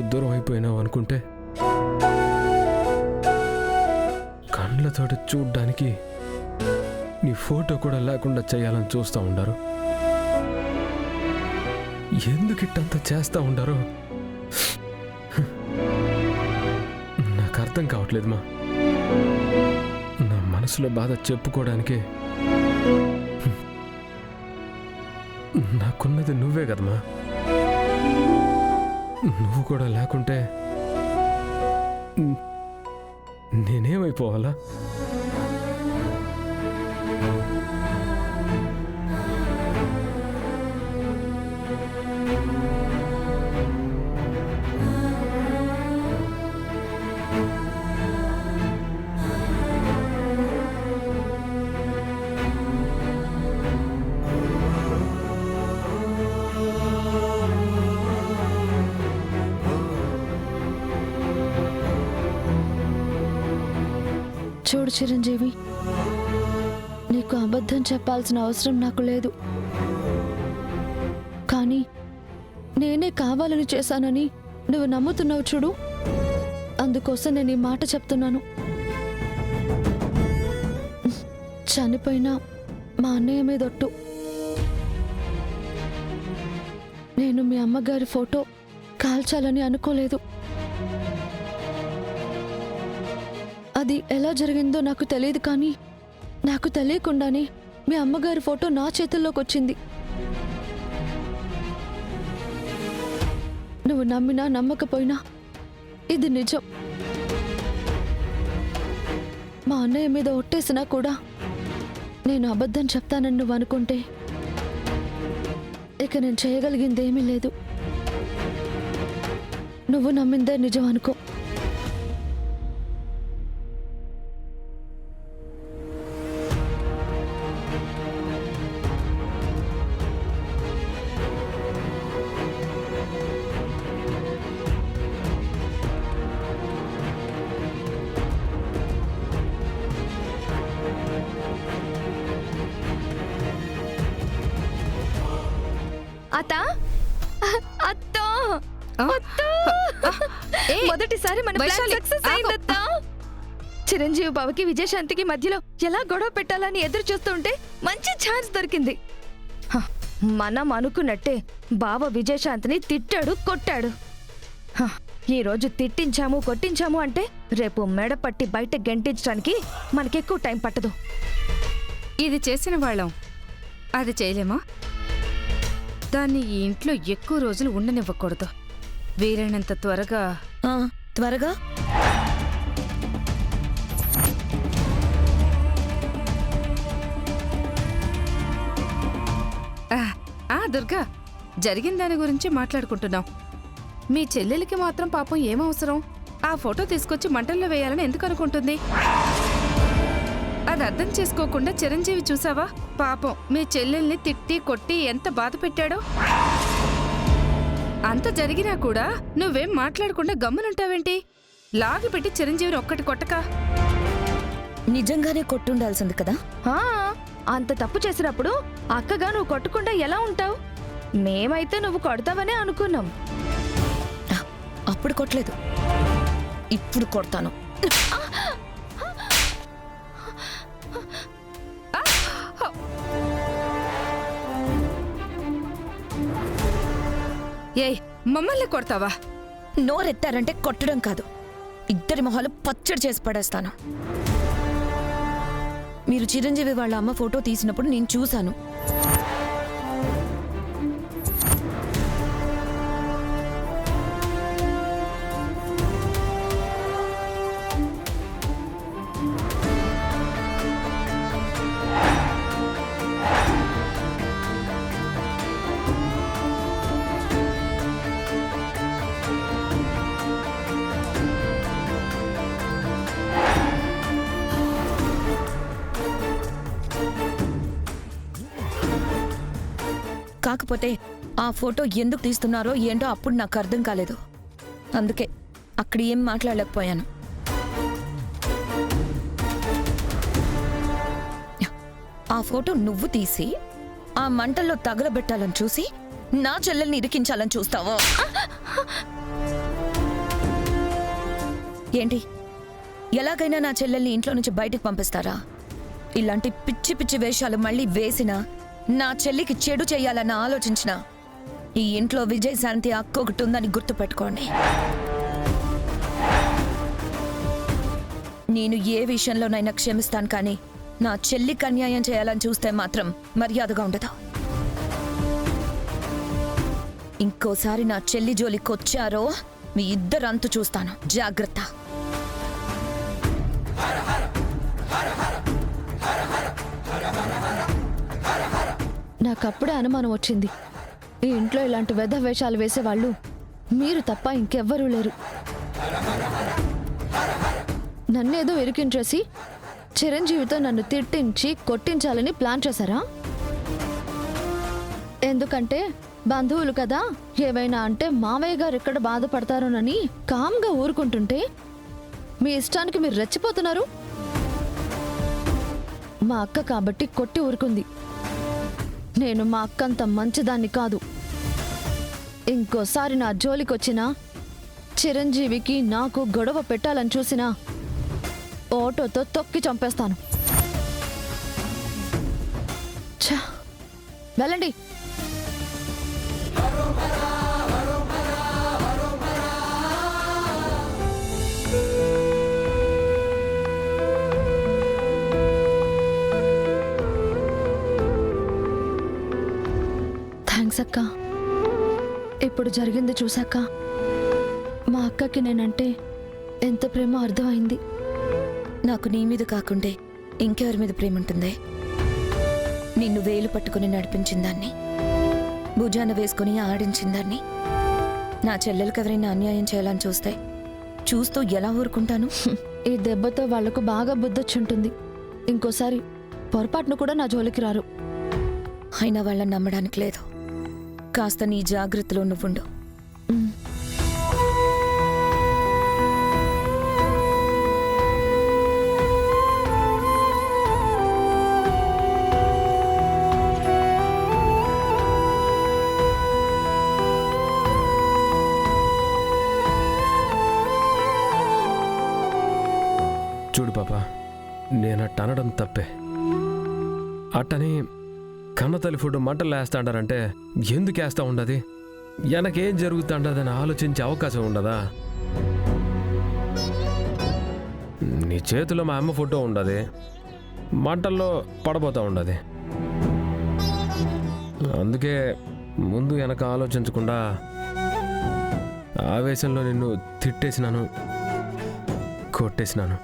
నాకు దూరం అయిపోయినావు అనుకుంటే కళ్ళతోటి చూడ్డానికి నీ ఫోటో కూడా లేకుండా చేయాలని చూస్తూ ఉండారు. ఎందుకు ఇట్టంతా చేస్తూ ఉండారో నాకు అర్థం కావట్లేదు మా. నా మనసులో బాధ చెప్పుకోవడానికి నాకున్నది నువ్వే కదమ్మా. నువ్వు కూడా లేకుంటే నేనేమైపోవాలా? చూడు చిరంజీవి, నీకు అబద్ధం చెప్పాల్సిన అవసరం నాకు లేదు. కానీ నేనే కావాలని చేశానని నువ్వు నమ్ముతున్నావు చూడు, అందుకోసం నేను ఈ మాట చెప్తున్నాను. చనిపోయినా మా అన్నయ్య మీదొట్టు. నేను మీ అమ్మగారి ఫోటో కాల్చాలని అనుకోలేదు. అది ఎలా జరిగిందో నాకు తెలియదు, కానీ నాకు తెలియకుండానే మీ అమ్మగారి ఫోటో నా చేతుల్లోకి వచ్చింది. నువ్వు నమ్మినా నమ్మకపోయినా ఇది నిజం. మా అన్నయ్య మీద ఒట్టేసినా కూడా నేను అబద్ధం చెప్తానని నువ్వు అనుకుంటే ఇక నేను చేయగలిగిందేమీ లేదు. నువ్వు నమ్మిందే నిజం అనుకో. అత్త అత్త మొదటిసారి మన ప్లాన్ సక్సెస్ అయిందత్త. చిరంజీవి బావకి విజయశాంతికి మధ్యలో ఎలా గొడవ పెట్టాలని ఎదురు చూస్తుంటే మంచి ఛాన్స్ దొరికింది. మనం అనుకున్నట్టే బావ విజయశాంతిని తిట్టాడు, కొట్టాడు. ఈ రోజు తిట్టించాము, కొట్టించాము అంటే రేపు మెడపట్టి బయట గెంటించడానికి మనకెక్కువ టైం పట్టదు. ఇది చేసిన వాళ్ళం అది చేయలేమా? దాన్ని ఈ ఇంట్లో ఎక్కువ రోజులు ఉండనివ్వకూడదు. వీలైనంత త్వరగా త్వరగా దుర్గా, జరిగిన దాని గురించి మాట్లాడుకుంటున్నాం. మీ చెల్లెలికి మాత్రం పాపం ఏమవసరం? ఆ ఫోటో తీసుకొచ్చి మంటల్లో వేయాలని ఎందుకు అనుకుంటుంది? అది అర్థం చేసుకోకుండా చిరంజీవి చూసావా? పాపం మీ చెల్లెల్ని తిట్టి కొట్టి ఎంత బాధ పెట్టాడో. అంత జరిగినా కూడా నువ్వేం మాట్లాడకుండా గమ్మునుంటావేంటి? లాగి పెట్టి చిరంజీవిని ఒక్కటి కొట్టక. నిజంగానే కొట్టుండాల్సింది కదా. అంత తప్పు చేసినప్పుడు అక్కగా నువ్వు కొట్టకుండా ఎలా ఉంటావు? మేమైతే నువ్వు కొడతావనే అనుకున్నాం. అప్పుడు కొట్టలేదు, ఇప్పుడు కొడతాను. ఏయ్, మమ్మల్ని కొడతావా? నోరెత్తారంటే కొట్టడం కాదు, ఇద్దరి మొహాలు పచ్చడి చేసి పడేస్తాను. మీరు చిరంజీవి వాళ్ళ అమ్మ ఫోటో తీసినప్పుడు నేను చూశాను. కాకపోతే ఆ ఫోటో ఎందుకు తీస్తున్నారో ఏంటో అప్పుడు నాకు అర్థం కాలేదు. అందుకే అక్కడ ఏం మాట్లాడలేకపోయాను. ఆ ఫోటో నువ్వు తీసి ఆ మంటల్లో తగలబెట్టాలని చూసి నా చెల్లెల్ని ఇరికించాలని చూస్తావో? ఏంటి ఎలాగైనా నా చెల్లెల్ని ఇంట్లో నుంచి బయటికి పంపిస్తారా? ఇలాంటి పిచ్చి పిచ్చి వేషాలు మళ్ళీ వేసినా, నా చెల్లికి చెడు చెయ్యాలన్న ఆలోచించిన ఈ ఇంట్లో విజయశాంతి అక్క ఒకటి ఉందని గుర్తుపెట్టుకోండి. నేను ఏ విషయంలోనైనా క్షమిస్తాను, కానీ నా చెల్లికి అన్యాయం చేయాలని చూస్తే మాత్రం మర్యాదగా ఉండదు. ఇంకోసారి నా చెల్లి జోలికొచ్చారో మీ ఇద్దరు అంతు చూస్తాను. జాగ్రత్త. నాకప్పుడే అనుమానం వచ్చింది. ఈ ఇంట్లో ఇలాంటి వెధ వేషాలు వేసేవాళ్ళు మీరు తప్ప ఇంకెవ్వరూ లేరు. నన్నేదో ఇరికించేసి చిరంజీవితో నన్ను తిట్టించి కొట్టించాలని ప్లాన్ చేశారా? ఎందుకంటే బంధువులు కదా, ఏవైనా అంటే మావయ్య గారు ఎక్కడ బాధపడతారోనని కామ్గా ఊరుకుంటుంటే మీ ఇష్టానికి మీరు రెచ్చిపోతున్నారు. మా అక్క కాబట్టి కొట్టి ఊరుకుంది. నేను మా అక్కంత మంచిదాన్ని కాదు. ఇంకోసారి నా జోలికొచ్చినా, చిరంజీవికి నాకు గొడవ పెట్టాలని చూసినా ఆటోతో తొక్కి చంపేస్తాను. ఛ! వెళ్ళండి. థ్యాంక్స్ అక్క. ఇప్పుడు జరిగింది చూసాక మా అక్కకి నేనంటే ఎంత ప్రేమ అర్థమైంది. నాకు నీ మీద కాకుండే ఇంకెవరి మీద ప్రేమ ఉంటుందే? నిన్ను వేలు పట్టుకుని నడిపించిందాన్ని, భుజాన వేసుకుని ఆడించిందాన్ని. నా చెల్లెలకు ఎవరైనా అన్యాయం చేయాలని చూస్తూ ఎలా ఊరుకుంటాను? ఈ దెబ్బతో వాళ్లకు బాగా బుద్ధొచ్చుంటుంది. ఇంకోసారి పొరపాటును కూడా నా జోలికి రారు. అయినా వాళ్ళని నమ్మడానికి లేదు. కాస్త నీ జాగ్రత్తలో నువ్వుండు. చూడు పాప, నేనట్ట అనడం తప్పే. అట్టని కన్నతల్లి ఫుడ్ మంటలు వేస్తాడారంటే ఎందుకు వేస్తా ఉండదు? వెనకేం జరుగుతుండదని ఆలోచించే అవకాశం ఉండదా? నీ చేతిలో మా అమ్మ ఫోటో ఉండదు, మంటల్లో పడబోతా ఉండదు. అందుకే ముందు వెనక ఆలోచించకుండా ఆవేశంలో నిన్ను తిట్టేసినాను, కొట్టేసినాను.